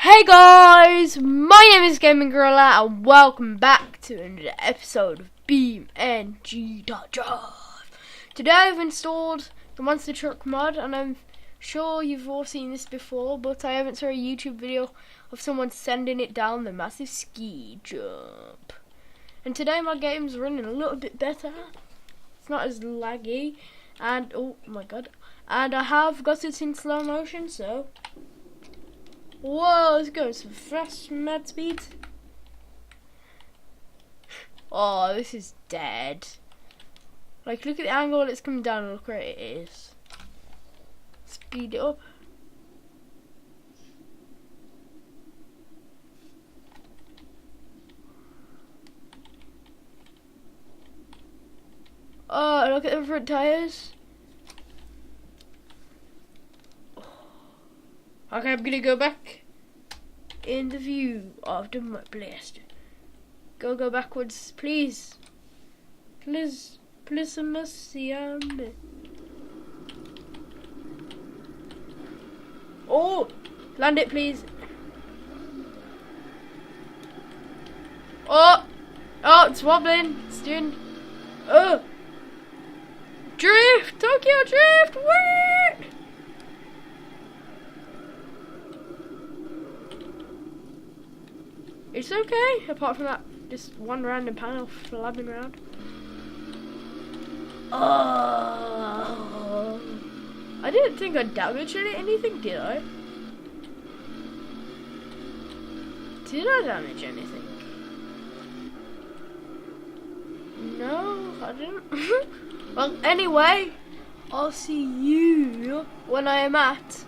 Hey guys, my name is Gaming Gorilla and welcome back to another episode of BeamNG.Drive. Today I've installed the Monster Truck mod and I'm sure you've all seen this before, but I haven't saw a YouTube video of someone sending it down the massive ski jump. And today my game's running a little bit better. It's not as laggy and oh my god. And I have got it in slow motion, so whoa, let's go some fast mad speed. Oh, this is dead. Like, look at the angle it's coming down and look where it is. Speed it up. Oh, look at the front tires. Okay, I'm gonna go back in the view of the mud blaster. Go backwards, please. Please have mercy on me. Oh, land it, please. Oh, it's wobbling. It's doing. Oh, drift, Tokyo drift. Wait. It's okay, apart from that, just one random panel flapping around. Oh, I didn't think I damaged anything, did I? Did I damage anything? No, I didn't. Well, anyway, I'll see you when I am at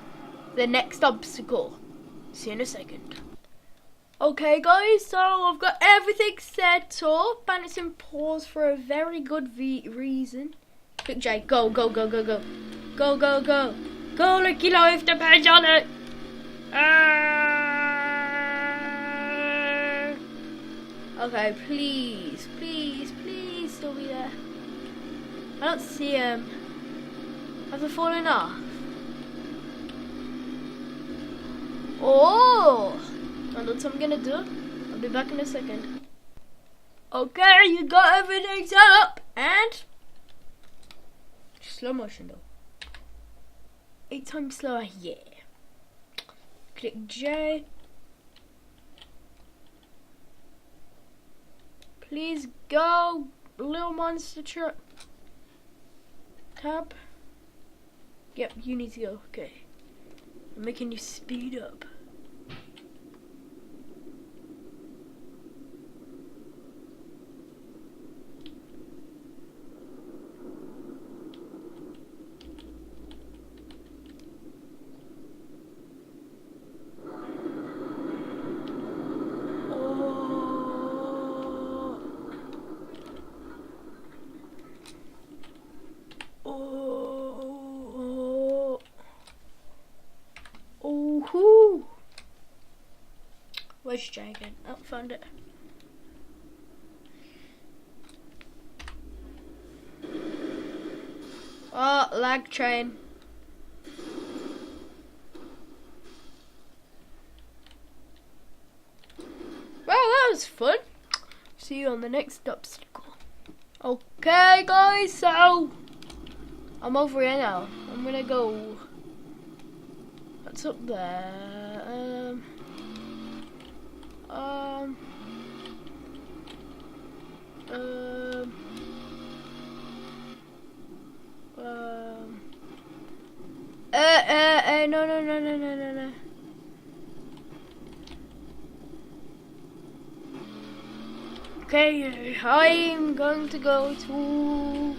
the next obstacle. See you in a second. Okay guys, so I've got everything set up and it's in pause for a very good reason. Quick J, go. Go like your life depends on it. Okay, please still be there. I don't see him. Have I fallen off? Oh! And that's what I'm gonna do. I'll be back in a second. Okay, you got everything set up and slow motion though. 8 times slower, yeah. Click J. Please go, little monster truck. Tab. Yep, you need to go. Okay. I'm making you speed up. Where's Jay again? Oh, found it. Oh, lag train. Well, that was fun. See you on the next obstacle. Okay, guys, so I'm over here now. I'm gonna go. What's up there? No. Okay, I'm going to go to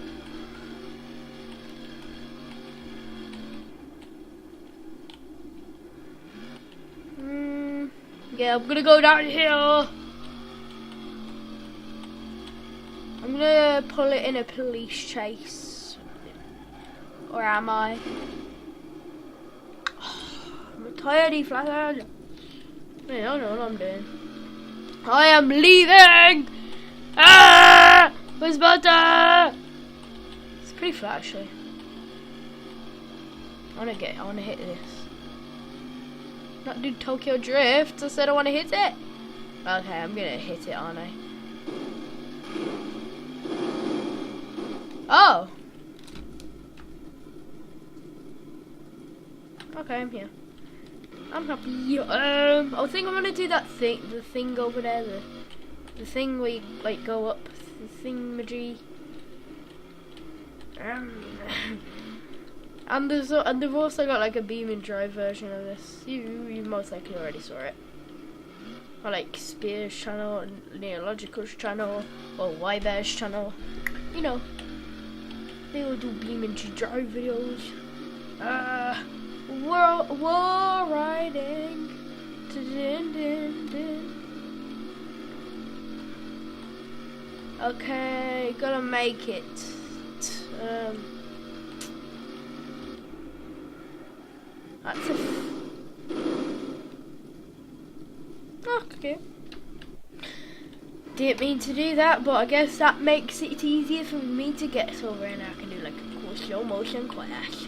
yeah, I'm gonna go down here. I'm gonna pull it in a police chase. Or am I? I'm a tired flathead. I don't know what I'm doing. I am leaving! Ah! Where's butter? It's pretty flat actually. I wanna hit this. Not do Tokyo Drift. I said I want to hit it. Okay, I'm gonna hit it, aren't I? Oh. Okay, I'm here. I'm happy. I think I'm gonna do that thing, the thing over there, the thing where you like go up, the thingamajig. And they've also got like a BeamNG.Drive version of this. You most likely already saw it. Or like Spear's channel, and Neological's channel, or Ybear's channel. You know, they all do BeamNG.Drive videos. War riding. Okay, gotta make it. That's a. Okay. Didn't mean to do that, but I guess that makes it easier for me to get over, and I can do like a cool slow motion crash.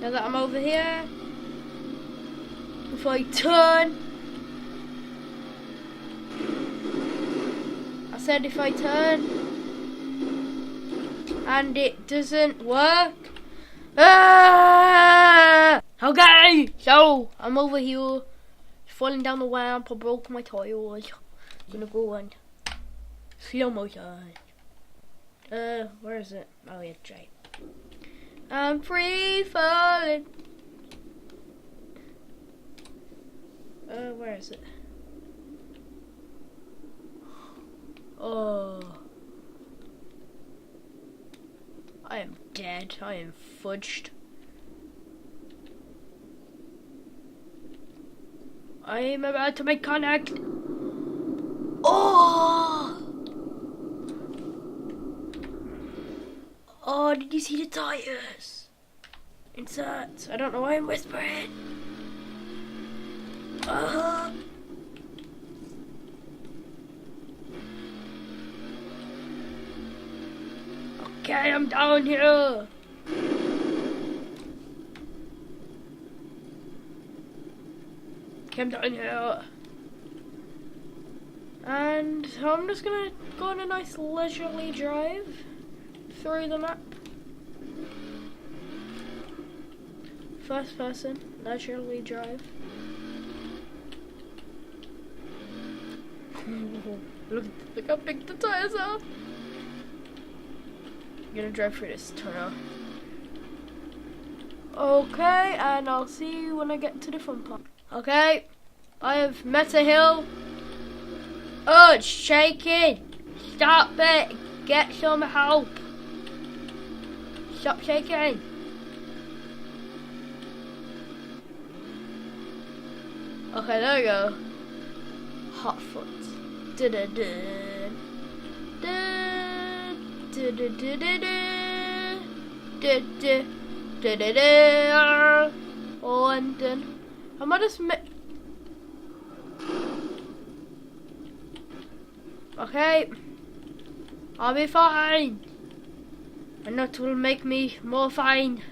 Now that I'm over here, if I turn, I said if I turn, and it doesn't work. Okay, so I'm over here, falling down the ramp. I broke my tires. Gonna go on slow motion. Where is it? Oh yeah, Jay. I'm free falling. Where is it? Oh. I am dead. I am fudged. I am about to make contact. Oh! Oh, did you see the tires? Insert. I don't know why I'm whispering. Okay, I'm down here. Okay, I'm down here. And I'm just gonna go on a nice leisurely drive through the map. First person, leisurely drive. Look how big the tires are. I'm gonna drive through this tunnel. Okay, and I'll see you when I get to the fun part. Okay, I have met a hill. Oh, it's shaking. Stop it. Get some help. Stop shaking. Okay, there we go. Hot foot. London. I might just okay, I'll be fine, and that will make me more fine.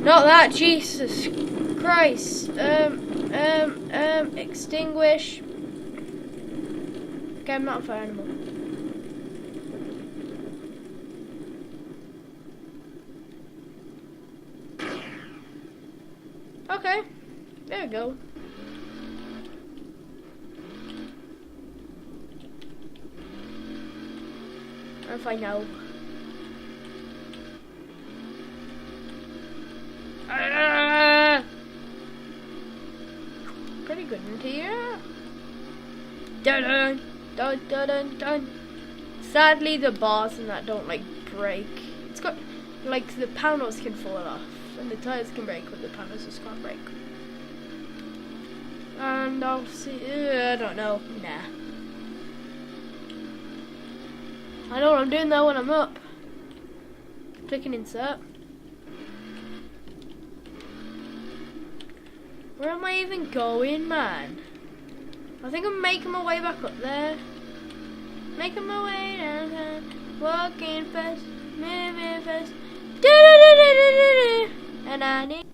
Not that, Jesus Christ. Extinguish. Okay, I'm not a fire animal. Okay, there we go. I'm fine now. Pretty good in here. Dun dun dun dun dun dun. Sadly, the bars and that don't like break. It's got like the panels can fall off and the tires can break, but the panels just can't break. And I'll see. I don't know. Nah. I know what I'm doing though when I'm up. Clicking insert. Where am I even going, man? I think I'm making my way back up there. Making my way downtown, walking fast, moving fast. Do-do-do-do-do-do-do. And I need.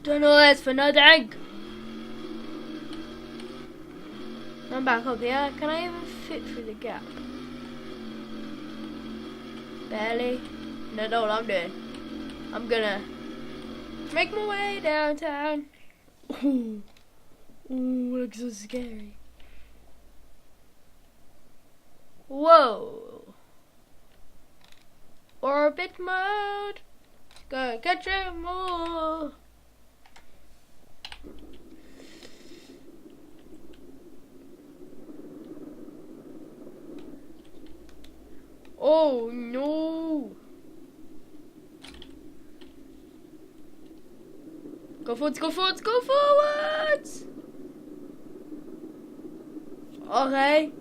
Don't know that's for nothing. I'm back up here. Can I even fit through the gap? Barely. No, know what I'm doing. I'm gonna make my way downtown. Ooh, looks so scary. Whoa. Orbit mode. Go catch them all. Oh no. Go forwards, go forwards, go forwards! Okay.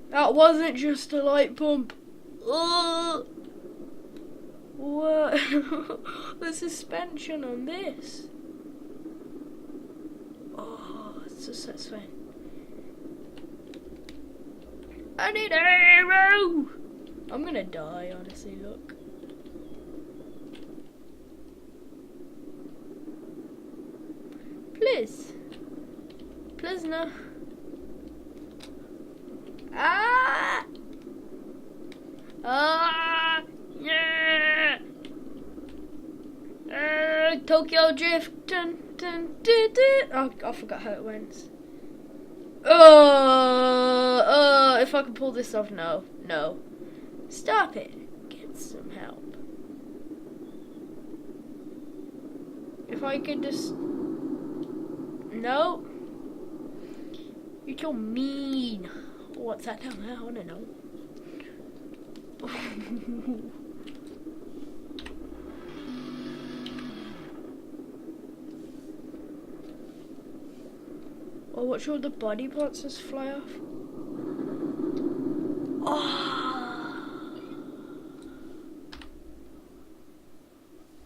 That wasn't just a light pump. Ugh. What? The suspension on this. Oh, it's so satisfying. I need a hero! I'm gonna die, honestly, look. Please. Please no. Ah! Ah! Yeah! Tokyo Drift. Dun, dun, dun, dun. Oh, I forgot how it went. If I can pull this off, no. No. Stop it. Get some help. If I could just... No. You're so mean. What's that down there? I want to know. Oh, watch all the body parts just fly off.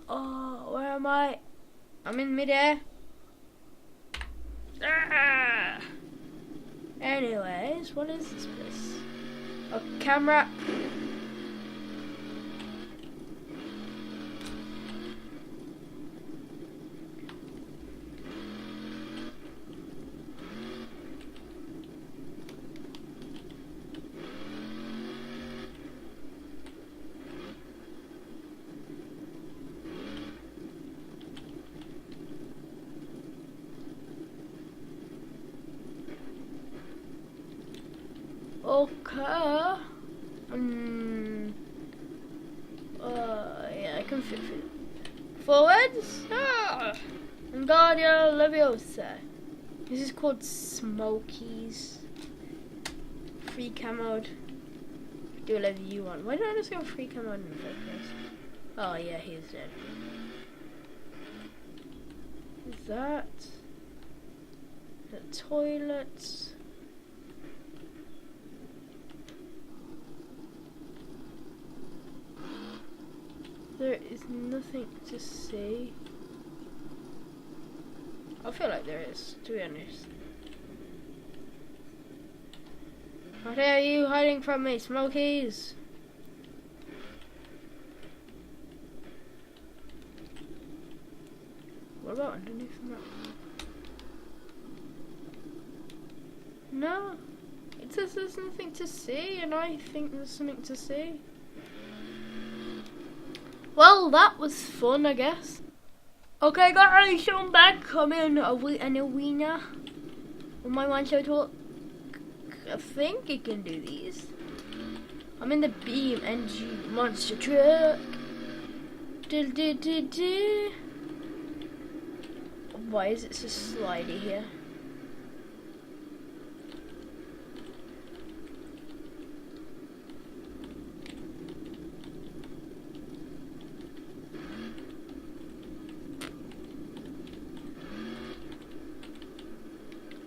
Oh, where am I? I'm in midair. Ah! Anyways, what is this place? A camera. Okay. Yeah, I can fit it. Forwards. Ah. Wingardium Leviosa. This is called Smokies. Free camo. Do whatever you want. Why did I just go free camo in the first place? Oh yeah, he's dead. Is that the toilets? There is nothing to see. I feel like there is, to be honest. What are you hiding from me, Smokies? What about underneath the map? No. It says there's nothing to see, and I think there's something to see. Well, that was fun, I guess. Okay, guys, so I'm back. I'm in an arena with my Monster Talk. I think it can do these. I'm in the BeamNG monster truck. Why is it so slidey here?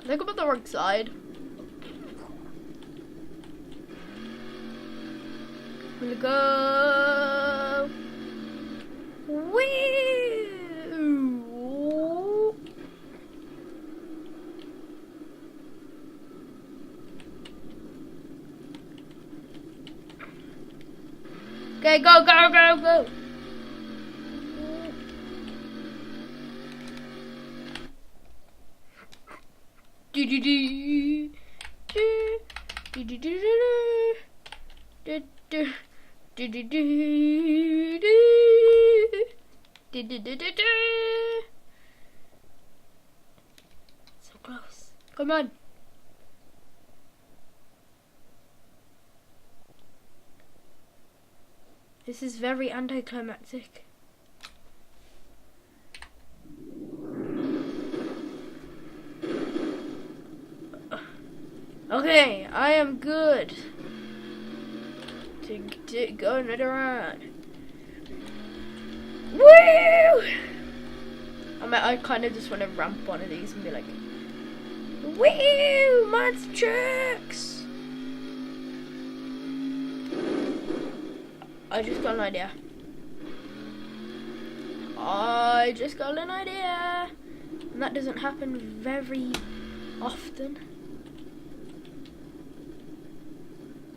I think I'm on the wrong side. I'm gonna go. Whee! Okay, go, go, go, go. Do do do do do do do do do do do do. So close. Come on. This is very anticlimactic. Okay, I am good to go another round. Woo! I kind of just want to ramp one of these and be like, woo! Monster trucks! I just got an idea. And that doesn't happen very often.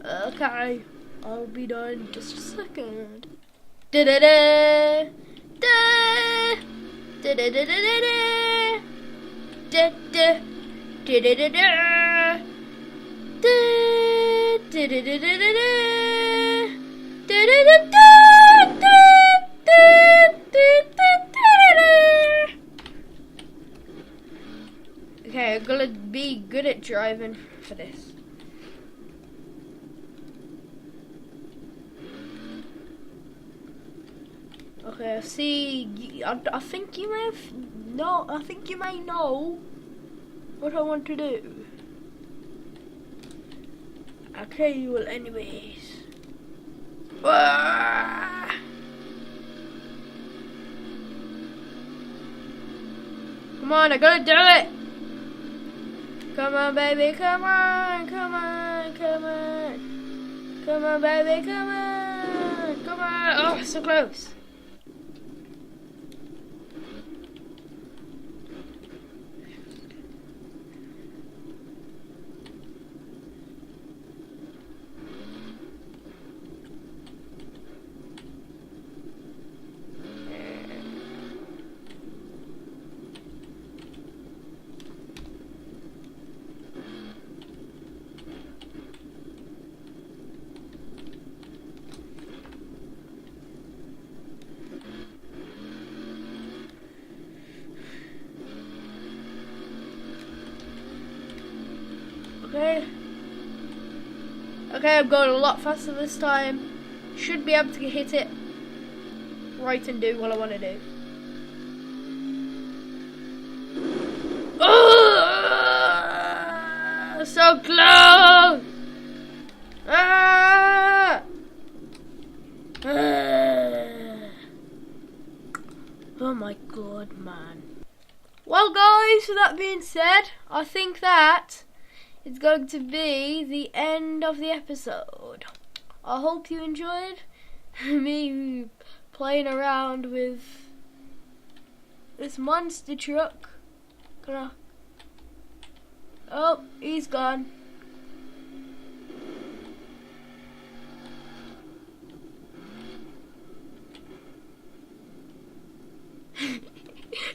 Okay, I'll be done in just a second. Da da da da da da da da da da da da da Okay, I'm gonna be good at driving for this. Okay, see, I think you may know what I want to do. Okay, well, anyways. Ah! Come on, I gotta do it. Come on, baby, come on, come on, come on. Come on, baby, come on, come on. Oh, so close. Okay, I'm going a lot faster this time. Should be able to hit it right and do what I want to do. Oh, so close! Ah! Oh my god, man. Well, guys, with that being said, I think that it's going to be the end of the episode. I hope you enjoyed me playing around with this monster truck. Oh, he's gone.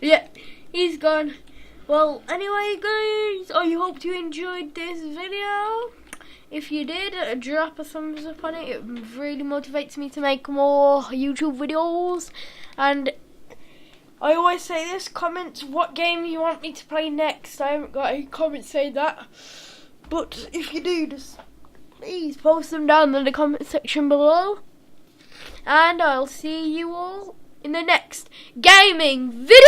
Yeah, he's gone. Well, anyway, guys, I hope you enjoyed this video. If you did, drop a thumbs up on it. It really motivates me to make more YouTube videos. And I always say this, comment what game you want me to play next. I haven't got any comments saying that. But if you do, just please post them down in the comment section below. And I'll see you all in the next gaming video!